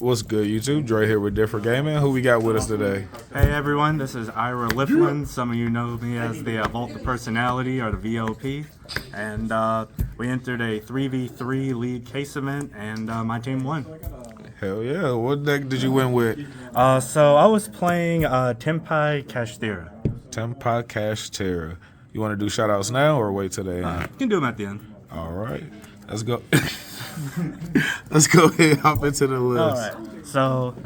What's good, YouTube? Dre here with Different Gaming. Who we got with us today? Hey everyone, this is IRA Liflin. Some of you know me as the Vault the Personality or the VOP. And we entered a 3v3 league case event and my team won. Hell yeah. What deck did you win with? So I was playing TENPAI KASHTIRA. TENPAI KASHTIRA. You want to do shout outs now or wait till the end? You can do them at the end. All right. Let's go. Let's go ahead and hop into the list. All right. So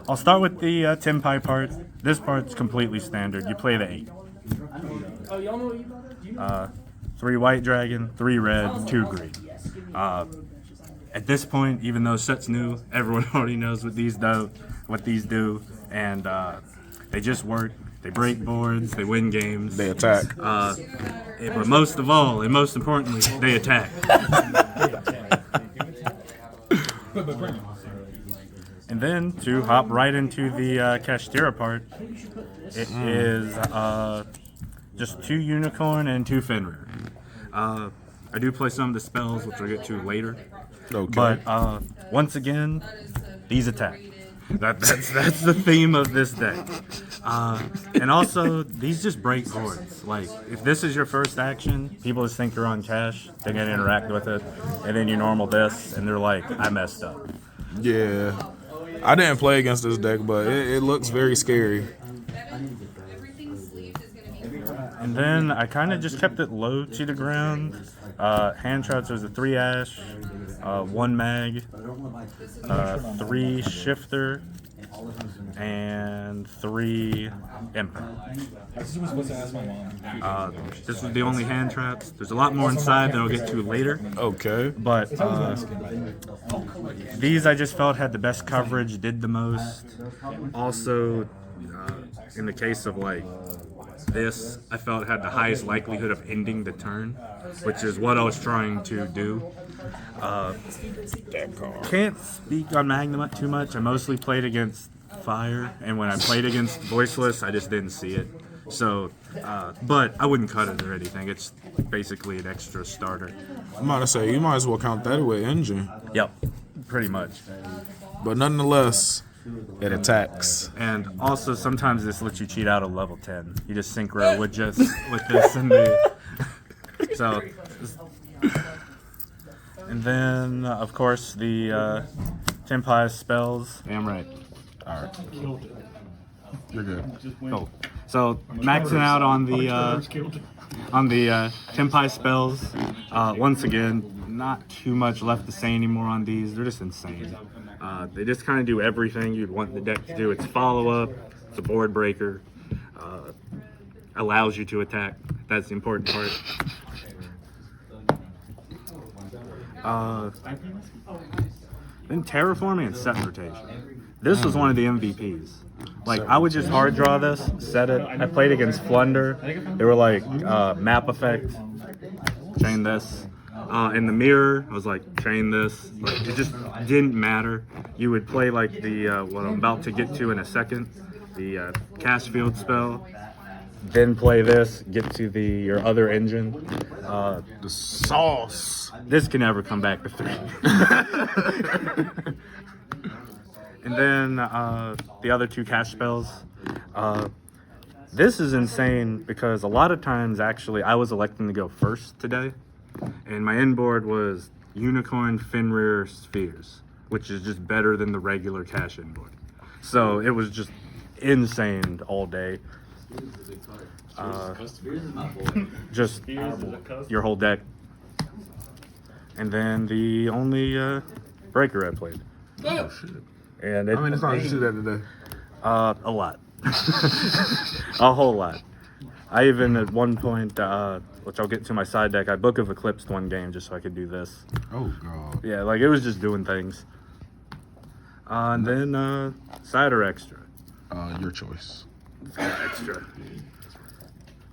I'll start with the TENPAI part. This part's completely standard. You play the 8. 3 white dragon, 3 red, 2 green. At this point, even though set's new, everyone already knows what these do, and they just work. They break boards, they win games. They attack. But most of all, and most importantly, they attack. And then to hop right into the KASHTIRA part, it is just 2 unicorn and 2 Fenrir. I do play some of the spells, which we'll get to later. Okay. But once again, these attack. That's the theme of this deck. And also, these just break boards. Like, if this is your first action, people just think you're on cash, they're going to interact with it, and then you normal this, and they're like, I messed up. Yeah. I didn't play against this deck, but it looks very scary. And then I kind of just kept it low to the ground. Hand traps was a 3 ash, 1 mag, 3 shifter, and 3 impact. This was the only hand traps. There's a lot more inside that I'll get to later. Okay. But these I just felt had the best coverage, did the most. Also, in the case of like this, I felt had the highest likelihood of ending the turn, which is what I was trying to do. Can't speak on Magnum too much. I mostly played against Fire, and when I played against Voiceless, I just didn't see it. So, but I wouldn't cut it or anything. It's basically an extra starter. I'm about to say, you might as well count that with engine. Yep, pretty much. But nonetheless, it attacks. And also, sometimes this lets you cheat out a level 10. You just synchro with this and the... So... And then, of course, the TENPAI spells. Damn right. All right. You're good. Cool. So maxing out on the TENPAI spells. Once again, not too much left to say anymore on these. They're just insane. They just kind of do everything you'd want the deck to do. It's follow up. It's a board breaker. Allows you to attack. That's the important part. Then terraforming and set rotation. This was one of the MVPs. Like, I would just hard draw this, set it. I played against Flunder. They were like map effect, chain this. In the mirror, I was like, chain this. Like, it just didn't matter. You would play like the what I'm about to get to in a second, the cast field spell. Then play this, get to your other engine. The sauce. This can never come back to 3. And then the other 2 cast spells. This is insane because a lot of times, actually, I was electing to go first today. And my end board was Unicorn, Fenrir, Spheres, which is just better than the regular cash end board. So it was just insane all day. Just your whole deck. And then the only breaker I played. Oh, shit. And How many times did you do that today? A lot. A whole lot. I even at one point, which I'll get to my side deck, I Book of Eclipsed 1 game just so I could do this. Oh, God. Yeah, like it was just doing things. And then side or extra? Your choice. Extra.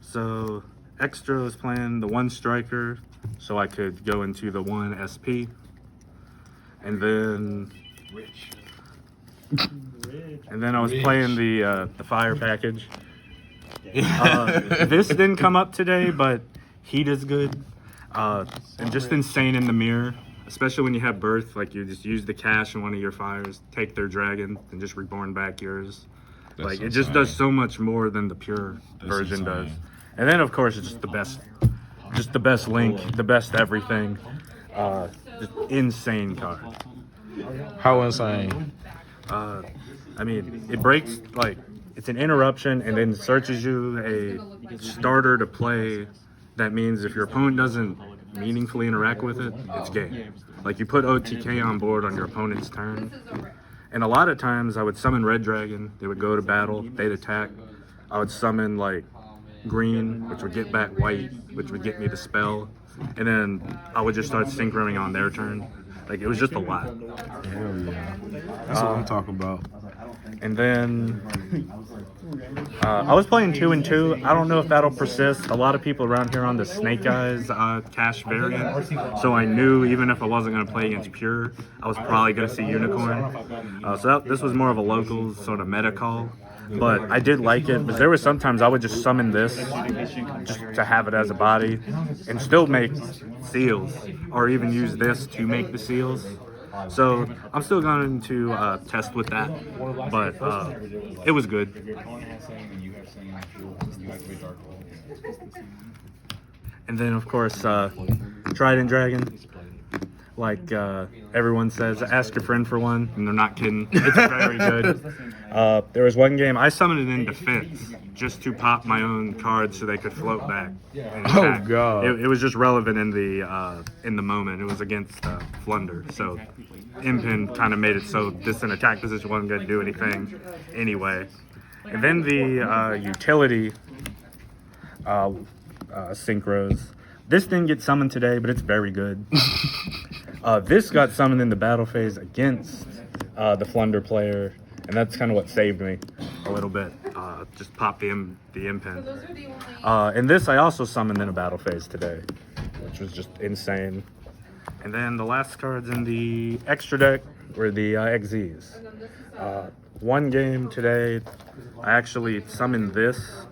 So extra was playing the 1 striker, so I could go into the 1 SP, and then I was playing the fire package. This didn't come up today, but heat is good, and just insane in the mirror. especially when you have birth, like you just use the cash in one of your fires, take their dragon, and just reborn back yours. That's Like it just does so much more than the pure version does. And then of course it's just the best link, the best everything. Just insane card. How insane? I mean, it breaks, like, it's an interruption and then searches you a starter to play. That means if your opponent doesn't meaningfully interact with it, it's game. Like, you put OTK on board on your opponent's turn. And a lot of times I would summon Red Dragon, they would go to battle, they'd attack. I would summon, like, green, which would get back white, which would get me the spell. And then I would just start synchroning on their turn. Like, it was just a lot. Hell yeah. That's what I'm talking about. And then I was playing 2 and 2. I don't know if that'll persist. A lot of people around here on the Snake Eyes cash variant. So I knew even if I wasn't going to play against Pure, I was probably going to see Unicorn. This was more of a local sort of meta call. But I did like it, but there were sometimes I would just summon this just to have it as a body and still make seals, or even use this to make the seals. So I'm still going to test with that, but it was good. And then of course Trident Dragon. Like everyone says, ask your friend for one, and they're not kidding. It's very good. There was one game I summoned it in defense just to pop my own cards so they could float back. Oh god! It was just relevant in the moment. It was against Flunder, so Impin kind of made it so this an attack position wasn't going to do anything anyway. And then the utility synchros. This didn't get summoned today, but it's very good. This got summoned in the battle phase against the Flunder player, and that's kind of what saved me a little bit. Just pop the Impin. And this I also summoned in a battle phase today, which was just insane. And then the last cards in the extra deck were the XZs. One game today, I actually summoned this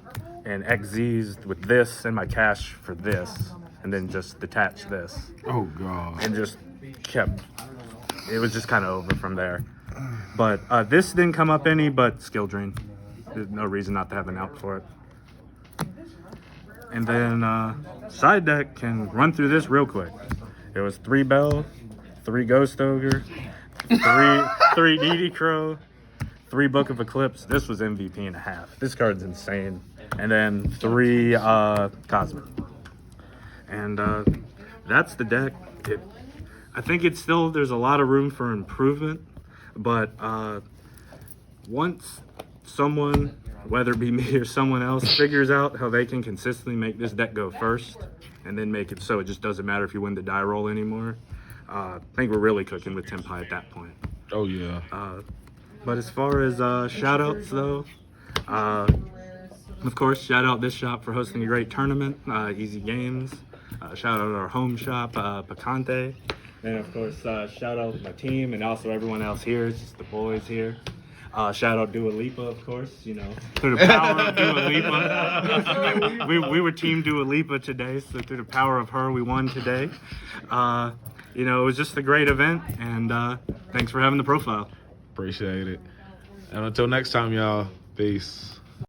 and XZs with this and my cash for this, and then just detached this. Oh god! And just kept. It was just kind of over from there. But this didn't come up any, but skill drain. There's no reason not to have an out for it. And then side deck can run through this real quick. It was 3 Bell, 3 Ghost Ogre, 3 DD Crow, 3 Book of Eclipse. This was MVP and a half. This card's insane. And then 3 Cosmic. And that's the deck. I think it's still, there's a lot of room for improvement, but once someone, whether it be me or someone else, figures out how they can consistently make this deck go first, and then make it so it just doesn't matter if you win the die roll anymore, I think we're really cooking with TENPAI at that point. Oh yeah. But as far as shout outs though, of course, shout out this shop for hosting a great tournament, Easy Games. Shout out our home shop, Picante. And of course, shout out my team and also everyone else here. It's just the boys here. Shout out Dua Lipa, of course, you know, through the power of Dua Lipa. we were team Dua Lipa today, so through the power of her, we won today. You know, it was just a great event, and thanks for having the profile. Appreciate it. And until next time, y'all, peace.